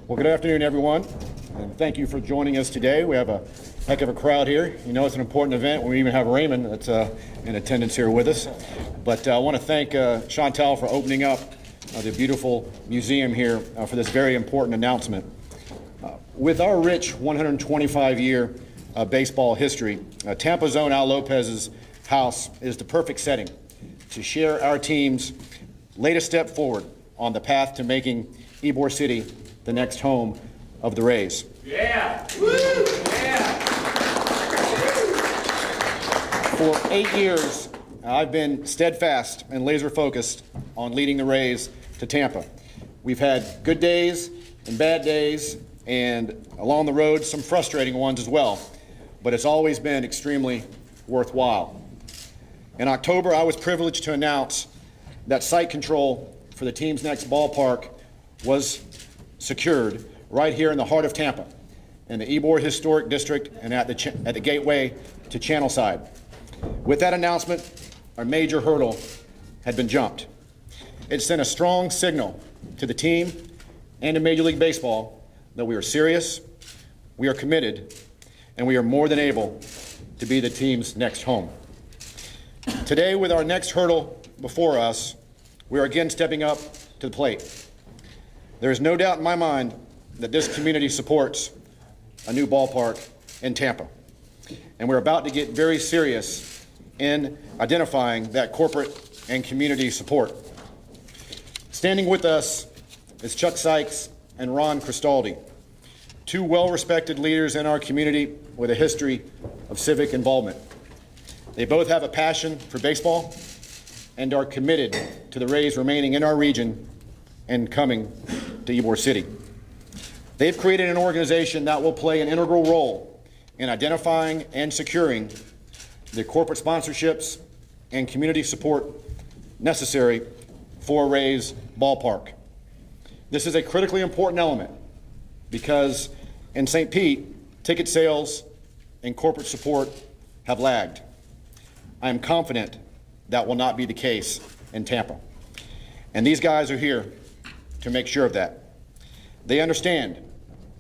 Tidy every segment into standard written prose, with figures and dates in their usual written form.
Well, good afternoon, everyone, and thank you for joining us today. We have a heck of a crowd here. You know it's an important event. We even have Raymond that's in attendance here with us. But I want to thank Chantal for opening up the beautiful museum here for this very important announcement. With our rich 125-year baseball history, Tampa's own Al Lopez's house is the perfect setting to share our team's latest step forward on the path to making Ybor City the next home of the Rays. Yeah! Woo! Yeah! For 8 years, I've been steadfast and laser focused on leading the Rays to Tampa. We've had good days and bad days, and along the road, some frustrating ones as well, but it's always been extremely worthwhile. In October, I was privileged to announce that site control for the team's next ballpark was secured right here in the heart of Tampa, in the Ybor Historic District and at the gateway to Channelside. With that announcement, a major hurdle had been jumped. It sent a strong signal to the team and to Major League Baseball that we are serious, we are committed, and we are more than able to be the team's next home. Today, with our next hurdle before us, we are again stepping up to the plate. There is no doubt in my mind that this community supports a new ballpark in Tampa. And we're about to get very serious in identifying that corporate and community support. Standing with us is Chuck Sykes and Ron Cristaldi, two well-respected leaders in our community with a history of civic involvement. They both have a passion for baseball and are committed to the Rays remaining in our region and coming to Ybor City. They've created an organization that will play an integral role in identifying and securing the corporate sponsorships and community support necessary for Rays ballpark. This is a critically important element because in St. Pete, ticket sales and corporate support have lagged. I am confident that will not be the case in Tampa. And these guys are here to make sure of that. They understand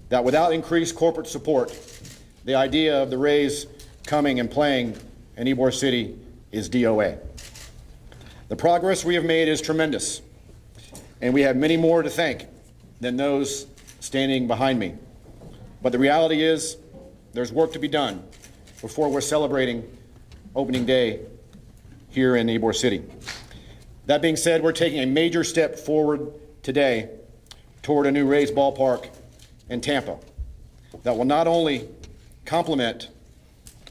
that without increased corporate support, the idea of the Rays coming and playing in Ybor City is DOA. The progress we have made is tremendous, and we have many more to thank than those standing behind me. But the reality is there's work to be done before we're celebrating opening day here in Ybor City. That being said, we're taking a major step forward today toward a new Rays ballpark in Tampa that will not only complement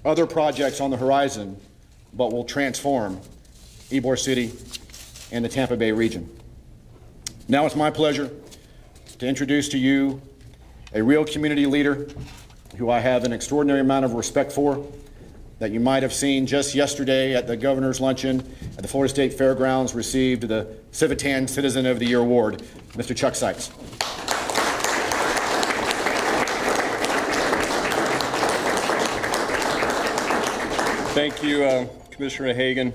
other projects on the horizon, but will transform Ybor City and the Tampa Bay region. Now it's my pleasure to introduce to you a real community leader who I have an extraordinary amount of respect for, that you might have seen just yesterday at the Governor's Luncheon at the Florida State Fairgrounds, received the Civitan Citizen of the Year Award, Mr. Chuck Sykes. Thank you, Commissioner Hagan.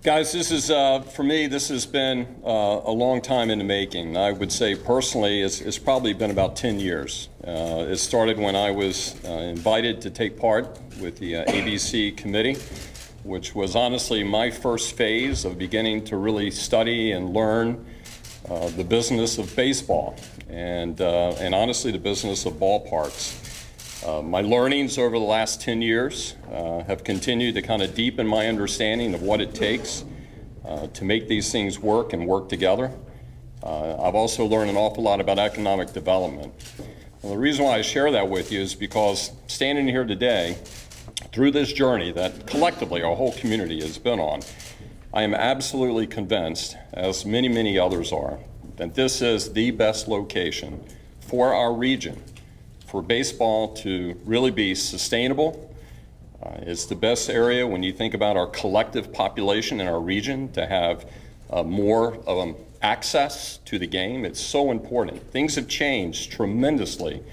Guys, this is, for me, this has been a long time in the making. I would say personally it's probably been about 10 years. It started when I was invited to take part with the ABC committee, which was honestly my first phase of beginning to really study and learn the business of baseball and honestly the business of ballparks. My learnings over the last 10 years have continued to kind of deepen my understanding of what it takes to make these things work and work together. I've also learned an awful lot about economic development. And the reason why I share that with you is because standing here today, through this journey that collectively our whole community has been on, I am absolutely convinced, as many, many others are, that this is the best location for our region for baseball to really be sustainable. It's the best area when you think about our collective population in our region to have more access to the game. It's so important. Things have changed tremendously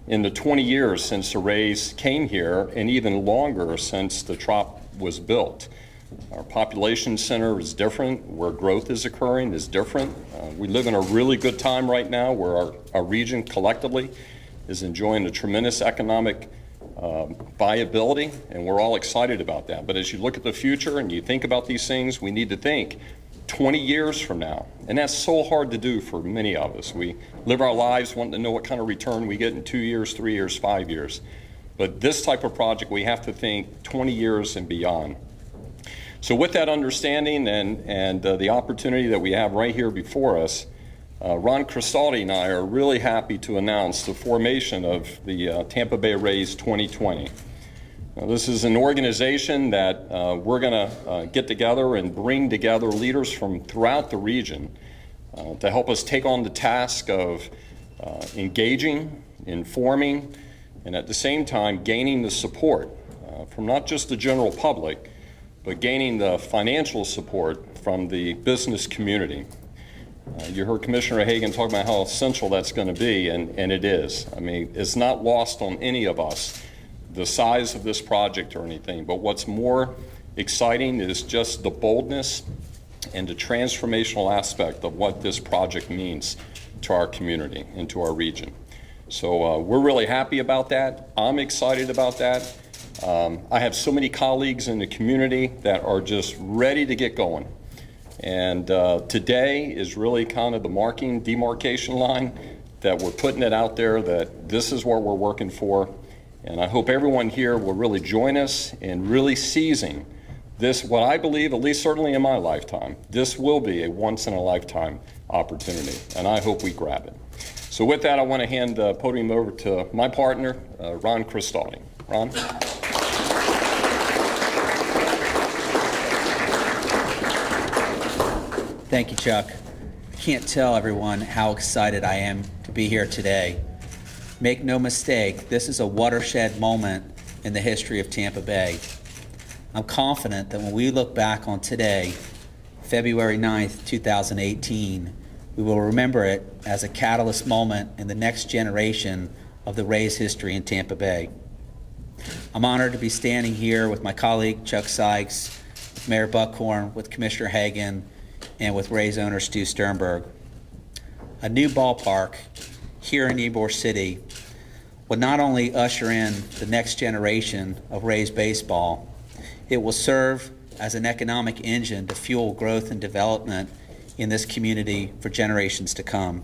in the 20 years since the Rays came here, and even longer since the Trop was built. Our population center is different. Where growth is occurring is different. We live in a really good time right now where our region collectively is enjoying a tremendous economic viability, and we're all excited about that. But as you look at the future and you think about these things, we need to think 20 years from now. And that's so hard to do for many of us. We live our lives wanting to know what kind of return we get in 2 years, 3 years, 5 years. But this type of project, we have to think 20 years and beyond. So with that understanding and the opportunity that we have right here before us, Ron Cristaldi and I are really happy to announce the formation of the Tampa Bay Rays 2020. Now, this is an organization that we're going to get together and bring together leaders from throughout the region to help us take on the task of engaging, informing, and at the same time gaining the support from not just the general public, but gaining the financial support from the business community. You heard Commissioner Hagan talk about how essential that's going to be, and it is. I mean, it's not lost on any of us, the size of this project or anything, but what's more exciting is just the boldness and the transformational aspect of what this project means to our community and to our region. So we're really happy about that. I'm excited about that. I have so many colleagues in the community that are just ready to get going. And today is really kind of the demarcation line that we're putting it out there that this is what we're working for. And I hope everyone here will really join us in really seizing this, what I believe, at least certainly in my lifetime, this will be a once-in-a-lifetime opportunity, and I hope we grab it. So with that, I want to hand the podium over to my partner, Ron Cristaldi. Ron? Thank you, Chuck. I can't tell everyone how excited I am to be here today. Make no mistake, this is a watershed moment in the history of Tampa Bay. I'm confident that when we look back on today, February 9th, 2018, we will remember it as a catalyst moment in the next generation of the Rays history in Tampa Bay. I'm honored to be standing here with my colleague Chuck Sykes, with Mayor Buckhorn, with Commissioner Hagan, and with Rays owner Stu Sternberg. A new ballpark here in Ybor City will not only usher in the next generation of Rays baseball, it will serve as an economic engine to fuel growth and development in this community for generations to come.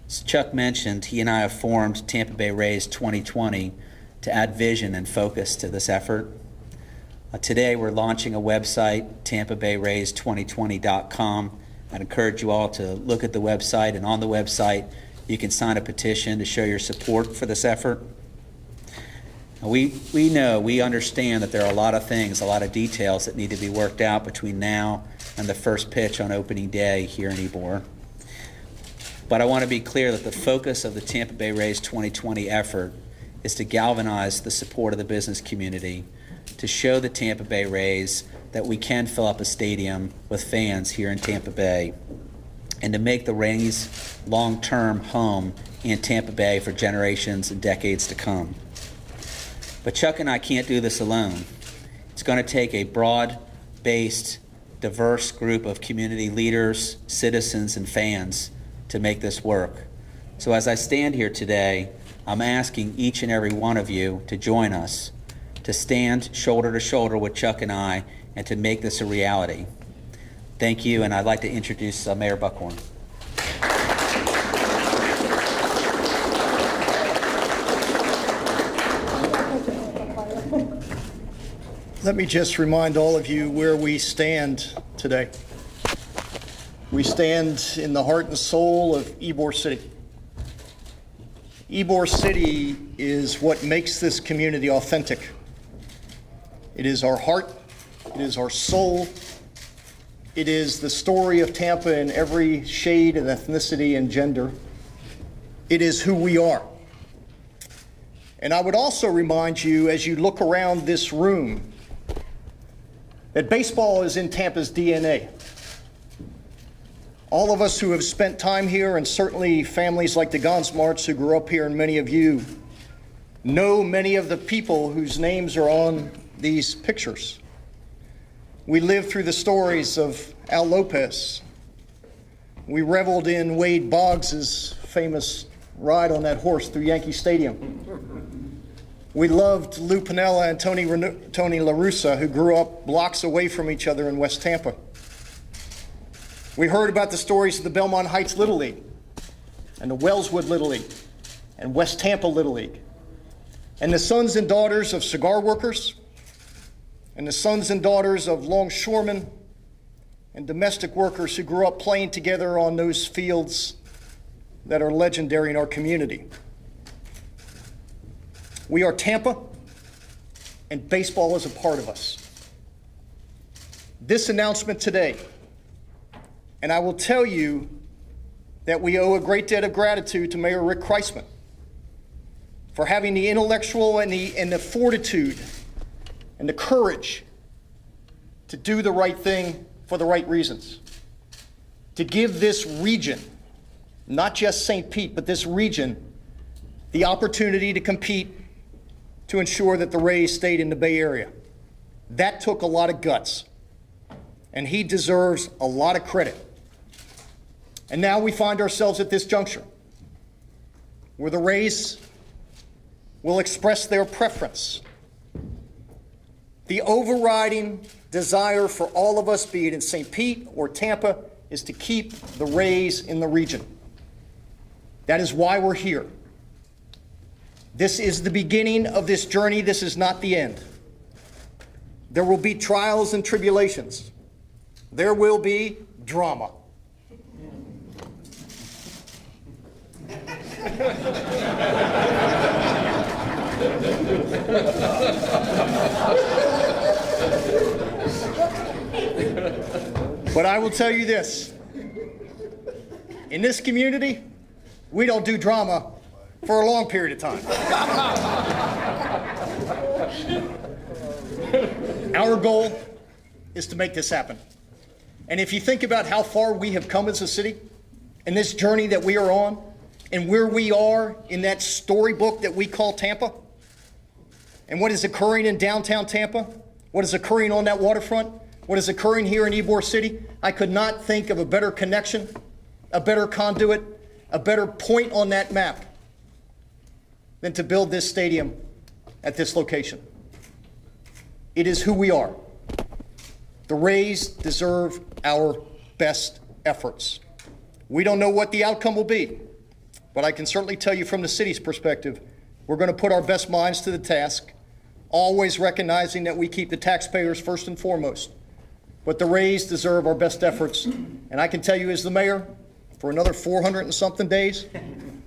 As Chuck mentioned, he and I have formed Tampa Bay Rays 2020 to add vision and focus to this effort. Today we're launching a website, tampabayrays2020.com. I'd encourage you all to look at the website, and on the website you can sign a petition to show your support for this effort. We understand that there are a lot of things, a lot of details that need to be worked out between now and the first pitch on opening day here in Ybor. But I want to be clear that the focus of the Tampa Bay Rays 2020 effort is to galvanize the support of the business community, to show the Tampa Bay Rays that we can fill up a stadium with fans here in Tampa Bay, and to make the Rays' long-term home in Tampa Bay for generations and decades to come. But Chuck and I can't do this alone. It's going to take a broad-based, diverse group of community leaders, citizens, and fans to make this work. So as I stand here today, I'm asking each and every one of you to join us, to stand shoulder to shoulder with Chuck and I, and to make this a reality. Thank you, and I'd like to introduce Mayor Buckhorn. Let me just remind all of you where we stand today. We stand in the heart and soul of Ybor City. Ybor City is what makes this community authentic. It is our heart, it is our soul, it is the story of Tampa in every shade and ethnicity and gender. It is who we are. And I would also remind you, as you look around this room, that baseball is in Tampa's DNA. All of us who have spent time here, and certainly families like the Gonsmarts who grew up here, and many of you know many of the people whose names are on these pictures. We lived through the stories of Al Lopez. We reveled in Wade Boggs' famous ride on that horse through Yankee Stadium. We loved Lou Piniella and Tony La Russa, who grew up blocks away from each other in West Tampa. We heard about the stories of the Belmont Heights Little League and the Wellswood Little League and West Tampa Little League, and the sons and daughters of cigar workers and the sons and daughters of longshoremen and domestic workers who grew up playing together on those fields that are legendary in our community. We are Tampa, and baseball is a part of us. This announcement today, and I will tell you that we owe a great debt of gratitude to Mayor Rick Kreisman for having the intellectual and the fortitude and the courage to do the right thing for the right reasons, to give this region, not just St. Pete, but this region, the opportunity to compete to ensure that the Rays stayed in the Bay Area. That took a lot of guts, and he deserves a lot of credit. And now we find ourselves at this juncture where the Rays will express their preference. The overriding desire for all of us, be it in St. Pete or Tampa, is to keep the Rays in the region. That is why we're here. This is the beginning of this journey. This is not the end. There will be trials and tribulations. There will be drama. But I will tell you this. In this community, we don't do drama for a long period of time. Our goal is to make this happen. And if you think about how far we have come as a city and this journey that we are on and where we are in that storybook that we call Tampa and what is occurring in downtown Tampa, what is occurring on that waterfront, what is occurring here in Ybor City, I could not think of a better connection, a better conduit, a better point on that map than to build this stadium at this location. It is who we are. The Rays deserve our best efforts. We don't know what the outcome will be, but I can certainly tell you from the city's perspective, we're going to put our best minds to the task, always recognizing that we keep the taxpayers first and foremost. But the Rays deserve our best efforts, and I can tell you as the mayor, for another 400 and something days,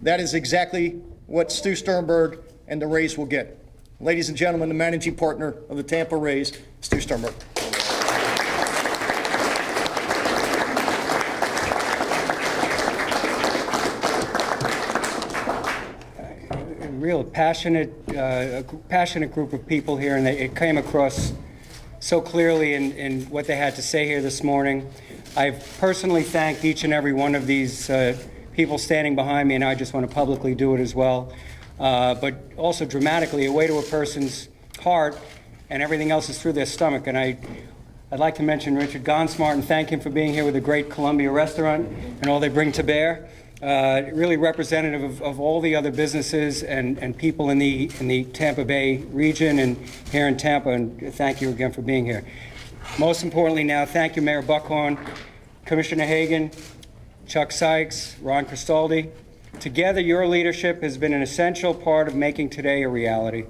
that is exactly what Stu Sternberg and the Rays will get. Ladies and gentlemen, the managing partner of the Tampa Rays, Stu Sternberg. A real passionate group of people here, and it came across so clearly in what they had to say here this morning. I've personally thanked each and every one of these people standing behind me, and I just want to publicly do it as well. But also dramatically, away to a person's heart, and everything else is through their stomach. And I'd like to mention Richard Gonsmart and thank him for being here with the great Columbia Restaurant and all they bring to bear. Really representative of all the other businesses and people in the Tampa Bay region and here in Tampa, and thank you again for being here. Most importantly now, thank you, Mayor Buckhorn, Commissioner Hagan, Chuck Sykes, Ron Cristaldi. Together, your leadership has been an essential part of making today a reality.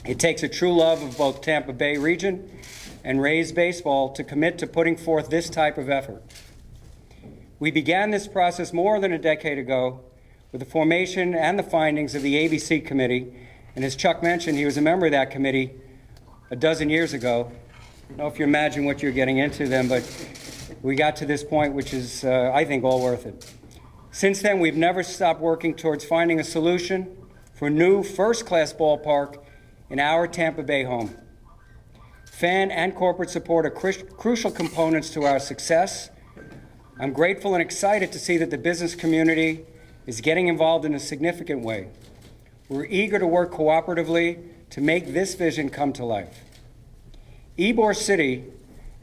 It takes a true love of both Tampa Bay region and Rays baseball to commit to putting forth this type of effort. We began this process more than a decade ago with the formation and the findings of the ABC committee, and as Chuck mentioned, he was a member of that committee a dozen years ago. I don't know if you imagine what you're getting into then, but we got to this point, which is, I think, all worth it. Since then, we've never stopped working towards finding a solution for a new first-class ballpark in our Tampa Bay home. Fan and corporate support are crucial components to our success. I'm grateful and excited to see that the business community is getting involved in a significant way. We're eager to work cooperatively to make this vision come to life. Ybor City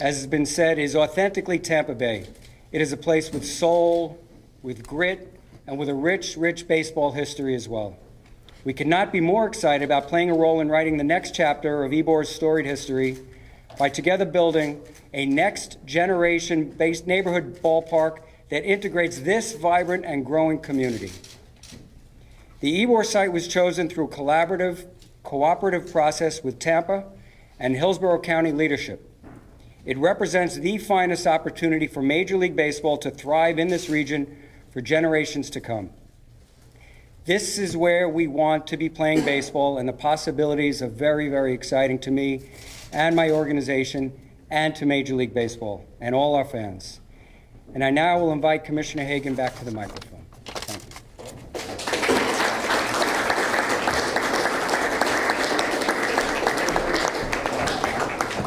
as has been said, is authentically Tampa Bay. It is a place with soul, with grit, and with a rich, rich baseball history as well. We could not be more excited about playing a role in writing the next chapter of Ybor's storied history by together building a next-generation-based neighborhood ballpark that integrates this vibrant and growing community. The Ybor site was chosen through a cooperative process with Tampa and Hillsborough County leadership. It represents the finest opportunity for Major League Baseball to thrive in this region for generations to come. This is where we want to be playing baseball, and the possibilities are very, very exciting to me and my organization and to Major League Baseball and all our fans. And I now will invite Commissioner Hagan back to the microphone. Thank you.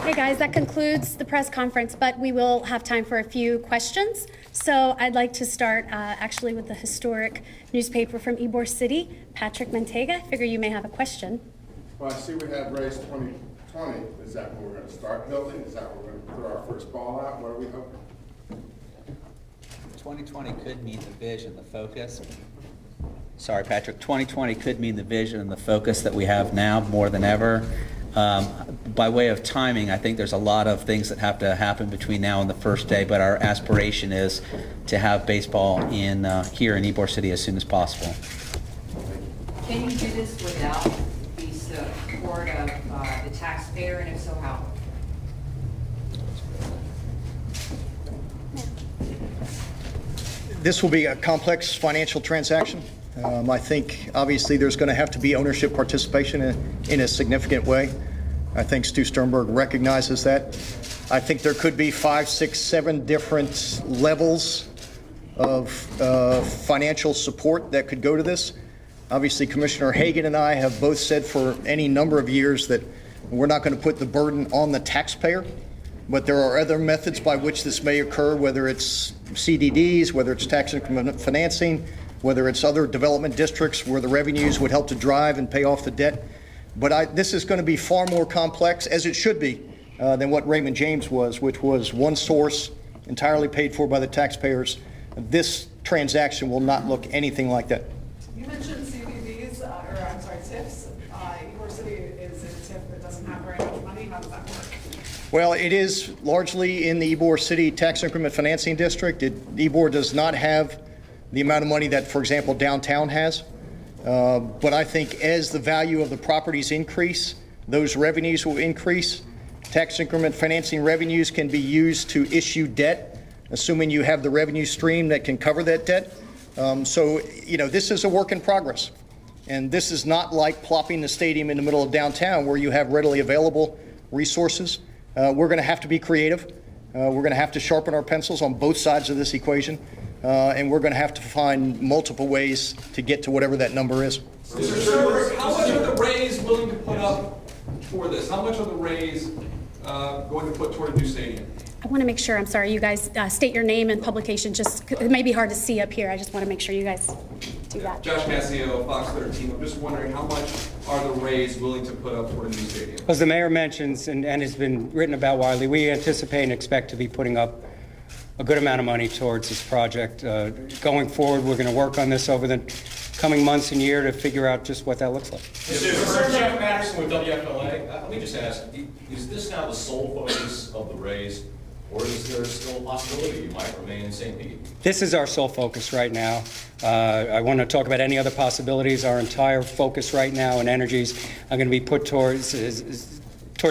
Hey guys, that concludes the press conference, but we will have time for a few questions. So I'd like to start actually with the historic newspaper from Ybor City, Patrick Mantega. I figure you may have a question. Well, I see we have Rays 2020. Is that when we're going to start building? Is that when we're going to throw our first ball out? What are we hoping? 2020 could mean the vision, the focus. Sorry, Patrick. 2020 could mean the vision and the focus that we have now more than ever. By way of timing, I think there's a lot of things that have to happen between now and the first day, but our aspiration is to have baseball in here in Ybor City as soon as possible. Can you do this without the support of the taxpayer, and if so, how? This will be a complex financial transaction. I think obviously there's going to have to be ownership participation in a significant way. I think Stu Sternberg recognizes that. I think there could be 5, 6, 7 different levels of financial support that could go to this. Obviously, Commissioner Hagan and I have both said for any number of years that we're not going to put the burden on the taxpayer, but there are other methods by which this may occur, whether it's CDDs, whether it's tax increment financing, whether it's other development districts where the revenues would help to drive and pay off the debt. But this is going to be far more complex, as it should be, than what Raymond James was, which was one source, entirely paid for by the taxpayers. This transaction will not look anything like that. You mentioned CDBs, TIFs. Ybor City is a TIF that doesn't have very much money. How does that work? Well, it is largely in the Ybor City Tax Increment Financing District. Ybor does not have the amount of money that, for example, downtown has. But I think as the value of the properties increase, those revenues will increase. Tax increment financing revenues can be used to issue debt, assuming you have the revenue stream that can cover that debt. So, this is a work in progress. And this is not like plopping the stadium in the middle of downtown where you have readily available resources. We're going to have to be creative. We're going to have to sharpen our pencils on both sides of this equation. And we're going to have to find multiple ways to get to whatever that number is. Mr. Sternberg, how much are the Rays willing to put up for this? How much are the Rays going to put toward a new stadium? I want to make sure, I'm sorry, you guys state your name and publication. Just it may be hard to see up here. I just want to make sure you guys do that. Josh Massio, Fox 13. I'm just wondering, how much are the Rays willing to put up for a new stadium? As the mayor mentions and has been written about widely, we anticipate and expect to be putting up a good amount of money towards this project. Going forward, we're going to work on this over the coming months and year to figure out just what that looks like. Mr. Jeff Madison with WFLA. Let me just ask, is this now the sole focus of the Rays, or is there still a possibility you might remain in St. Pete? This is our sole focus right now. I want to talk about any other possibilities. Our entire focus right now and energies are going to be put towards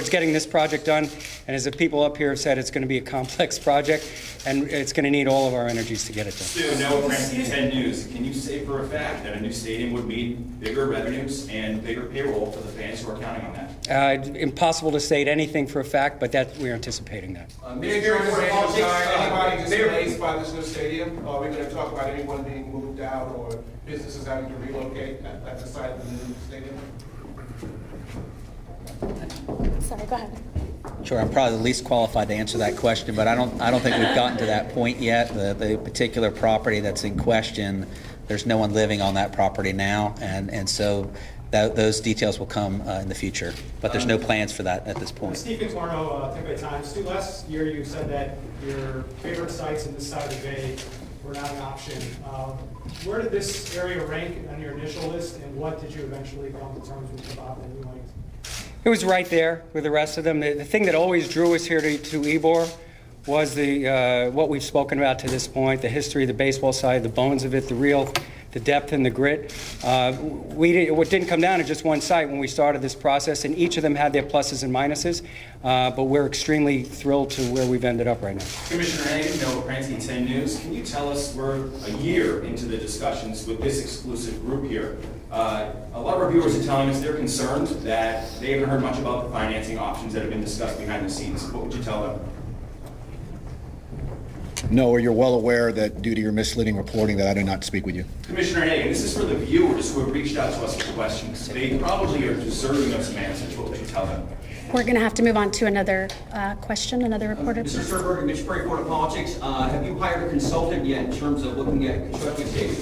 getting this project done. And as the people up here have said, it's going to be a complex project, and it's going to need all of our energies to get it done. Stu, Noah Cranston, 10 News. Can you say for a fact that a new stadium would mean bigger revenues and bigger payroll for the fans who are counting on that? Impossible to state anything for a fact, but that we're anticipating that. Anybody displaced by this new stadium? Are we going to talk about anyone being moved out or businesses having to relocate at the site of the new stadium? Sorry, go ahead. Sure, I'm probably the least qualified to answer that question, but I don't think we've gotten to that point yet. The particular property that's in question, there's no one living on that property now, and so those details will come in the future, but there's no plans for that at this point. Steve Contorno, Tampa Bay Times. Stu, last year you said that your favorite sites in this side of the bay were not an option. Where did this area rank on your initial list, and what did you eventually come to terms with about that you liked? It was right there with the rest of them. The thing that always drew us here to Ybor was what we've spoken about to this point, the history, the baseball side, the bones of it, the depth and the grit. It didn't come down to just one site when we started this process, and each of them had their pluses and minuses, but we're extremely thrilled to where we've ended up right now. Commissioner Hagan, Noah Prancy, 10 News. Can you tell us, we're a year into the discussions with this exclusive group here. A lot of our viewers are telling us they're concerned that they haven't heard much about the financing options that have been discussed behind the scenes. What would you tell them? No, you're well aware that due to your misleading reporting that I do not speak with you. Commissioner Hagan, this is for the viewers who have reached out to us with questions. They probably are deserving of some answers. What would you tell them? We're going to have to move on to another question, another reporter. Mr. Sternberg, Mitch Perry, Court of Politics. Have you hired a consultant yet in terms of looking at constructing a stadium?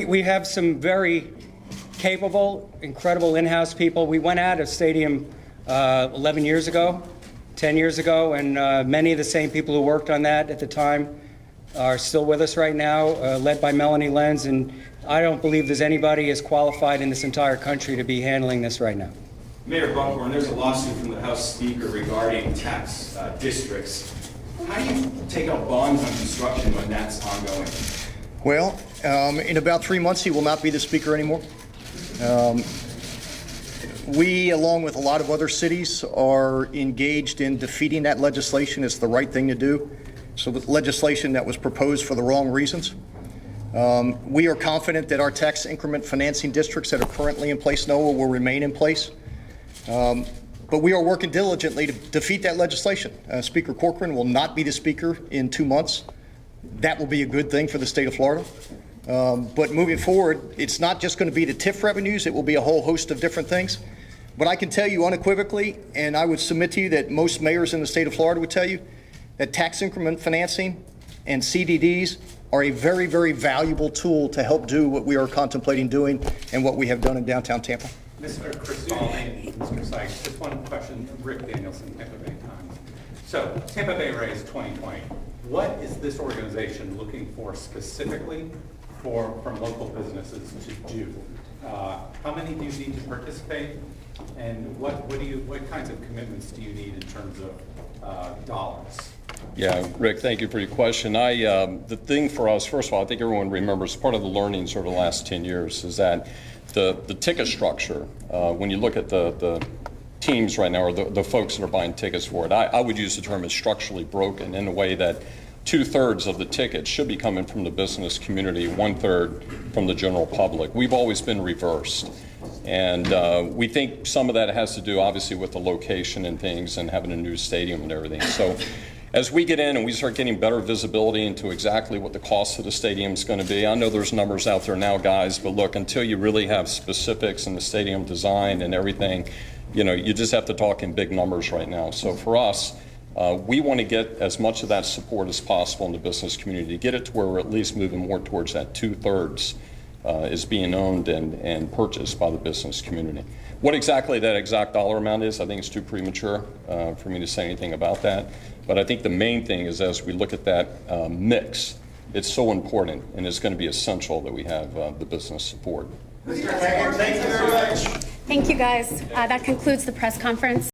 We have some very capable, incredible in-house people. We went at a stadium 11 years ago. 10 years ago, and many of the same people who worked on that at the time are still with us right now, led by Melanie Lenz, and I don't believe there's anybody as qualified in this entire country to be handling this right now. Mayor Buckhorn, there's a lawsuit from the House Speaker regarding tax districts. How do you take out bonds on construction when that's ongoing? Well, in about 3 months, he will not be the speaker anymore. We, along with a lot of other cities, are engaged in defeating that legislation. It's the right thing to do. So the legislation that was proposed for the wrong reasons. We are confident that our tax increment financing districts that are currently in place, NOAA, will remain in place. But we are working diligently to defeat that legislation. Speaker Corcoran will not be the speaker in 2 months. That will be a good thing for the state of Florida. But moving forward, it's not just going to be the TIF revenues. It will be a whole host of different things. But I can tell you unequivocally, and I would submit to you that most mayors in the state of Florida would tell you, that tax increment financing and CDDs are a very, very valuable tool to help do what we are contemplating doing and what we have done in downtown Tampa. Mr. Cristal and Mr. Sykes, just one question. Rick Danielson, Tampa Bay Times. So, Tampa Bay Rays 2020. What is this organization looking for specifically from local businesses to do? How many do you need to participate? And what kinds of commitments do you need in terms of dollars? Yeah, Rick, thank you for your question. The thing for us, first of all, I think everyone remembers part of the learnings over the last 10 years is that the ticket structure, when you look at the teams right now, or the folks that are buying tickets for it, I would use the term is structurally broken in a way that 2/3 of the tickets should be coming from the business community, 1/3 from the general public. We've always been reversed. And we think some of that has to do, obviously, with the location and things and having a new stadium and everything. So as we get in and we start getting better visibility into exactly what the cost of the stadium is going to be, I know there's numbers out there now, guys, but look, until you really have specifics in the stadium design and everything, you just have to talk in big numbers right now. So for us, we want to get as much of that support as possible in the business community, get it to where we're at least moving more towards that 2/3 is being owned and purchased by the business community. What exactly that exact dollar amount is, I think it's too premature for me to say anything about that. But I think the main thing is as we look at that mix, it's so important and it's going to be essential that we have the business support. Thank you, guys. That concludes the press conference.